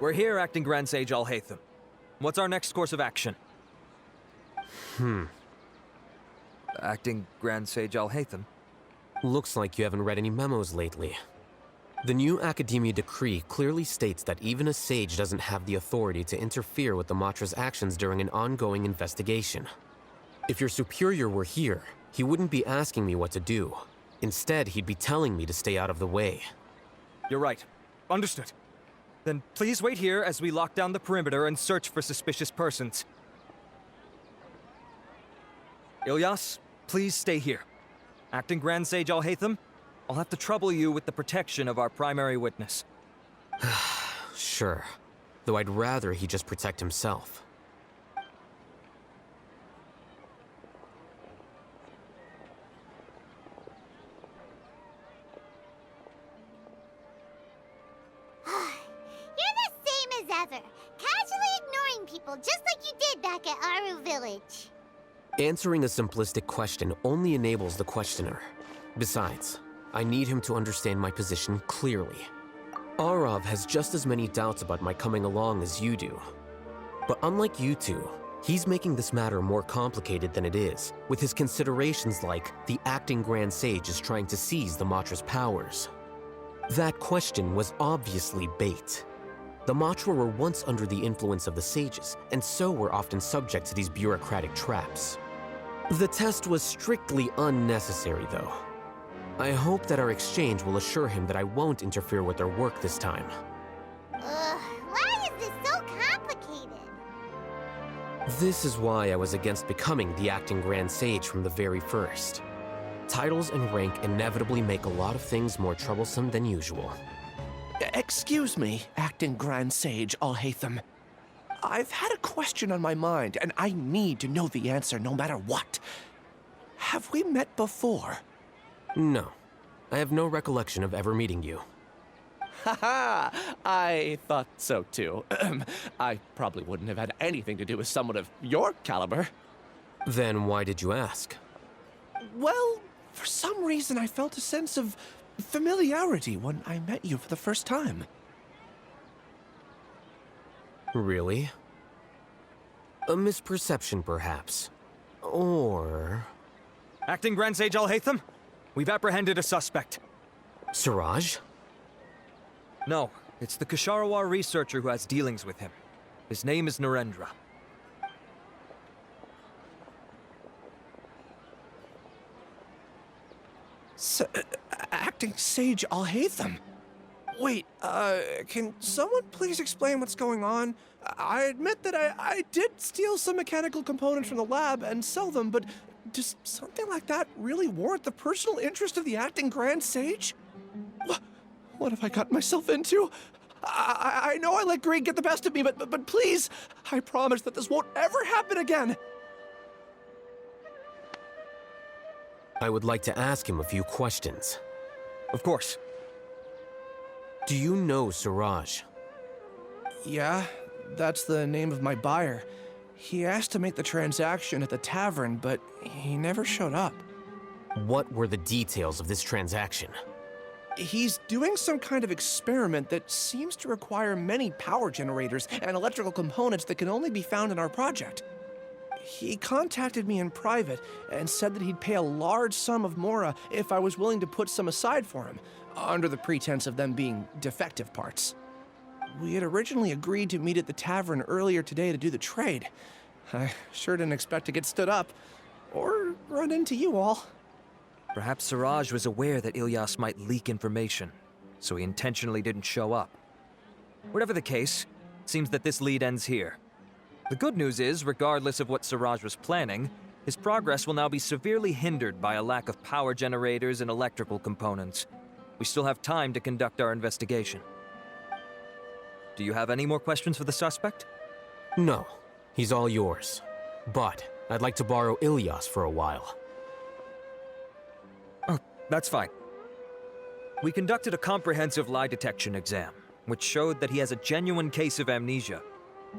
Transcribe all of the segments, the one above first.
We're here, Acting Grand Sage ALHAITHAM. What's our next course of action? Acting Grand Sage ALHAITHAM? Looks like you haven't read any memos lately. The new Academia decree clearly states that even a sage doesn't have the authority to interfere with the Matra's actions during an ongoing investigation. If your superior were here, he wouldn't be asking me what to do. Instead, he'd be telling me to stay out of the way. You're right. Understood. Then please wait here as we lock down the perimeter and search for suspicious persons. Ilyas, please stay here. Acting Grand Sage ALHAITHAM, I'll have to trouble you with the protection of our primary witness. Sure. Though I'd rather he just protect himself. You're the same as ever, casually ignoring people just like you did back at Aru Village. Answering a simplistic question only enables the questioner. Besides, I need him to understand my position clearly. Arav has just as many doubts about my coming along as you do. But unlike you two, he's making this matter more complicated than it is, with his considerations like the acting Grand Sage is trying to seize the Matra's powers. That question was obviously bait. The Matra were once under the influence of the sages, and so were often subject to these bureaucratic traps. The test was strictly unnecessary, though. I hope that our exchange will assure him that I won't interfere with their work this time. Why is this so complicated? This is why I was against becoming the acting Grand Sage from the very first. Titles and rank inevitably make a lot of things more troublesome than usual. Excuse me, Acting Grand Sage ALHAITHAM. I've had a question on my mind, and I need to know the answer no matter what. Have we met before? No. I have no recollection of ever meeting you. Haha! I thought so too. I probably wouldn't have had anything to do with someone of your caliber. Then why did you ask? Well, for some reason I felt a sense of familiarity when I met you for the first time. Really? A misperception, perhaps. Or... Acting Grand Sage ALHAITHAM, we've apprehended a suspect. Siraj? No, it's the Ksharawar researcher who has dealings with him. His name is Narendra. Acting Sage ALHAITHAM? Wait, can someone please explain what's going on? I admit that I did steal some mechanical components from the lab and sell them, but does something like that really warrant the personal interest of the Acting Grand Sage? What have I gotten myself into? I know I let greed get the best of me, but please, I promise that this won't ever happen again. I would like to ask him a few questions. Of course. Do you know Siraj? Yeah, that's the name of my buyer. He asked to make the transaction at the tavern, but he never showed up. What were the details of this transaction? He's doing some kind of experiment that seems to require many power generators and electrical components that can only be found in our project. He contacted me in private and said that he'd pay a large sum of Mora if I was willing to put some aside for him, under the pretense of them being defective parts. We had originally agreed to meet at the tavern earlier today to do the trade. I sure didn't expect to get stood up, or run into you all. Perhaps Siraj was aware that Ilyas might leak information, so he intentionally didn't show up. Whatever the case, it seems that this lead ends here. The good news is, regardless of what Siraj was planning, his progress will now be severely hindered by a lack of power generators and electrical components. We still have time to conduct our investigation. Do you have any more questions for the suspect? No. He's all yours. But I'd like to borrow Ilyas for a while. Oh, that's fine. We conducted a comprehensive lie detection exam, which showed that he has a genuine case of amnesia.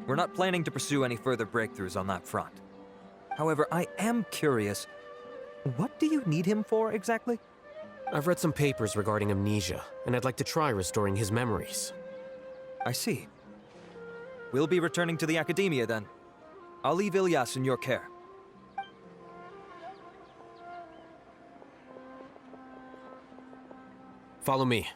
We're not planning to pursue any further breakthroughs on that front. However, I am curious, what do you need him for exactly? I've read some papers regarding amnesia, and I'd like to try restoring his memories. I see. We'll be returning to the Academia then. I'll leave Ilyas in your care. Follow me.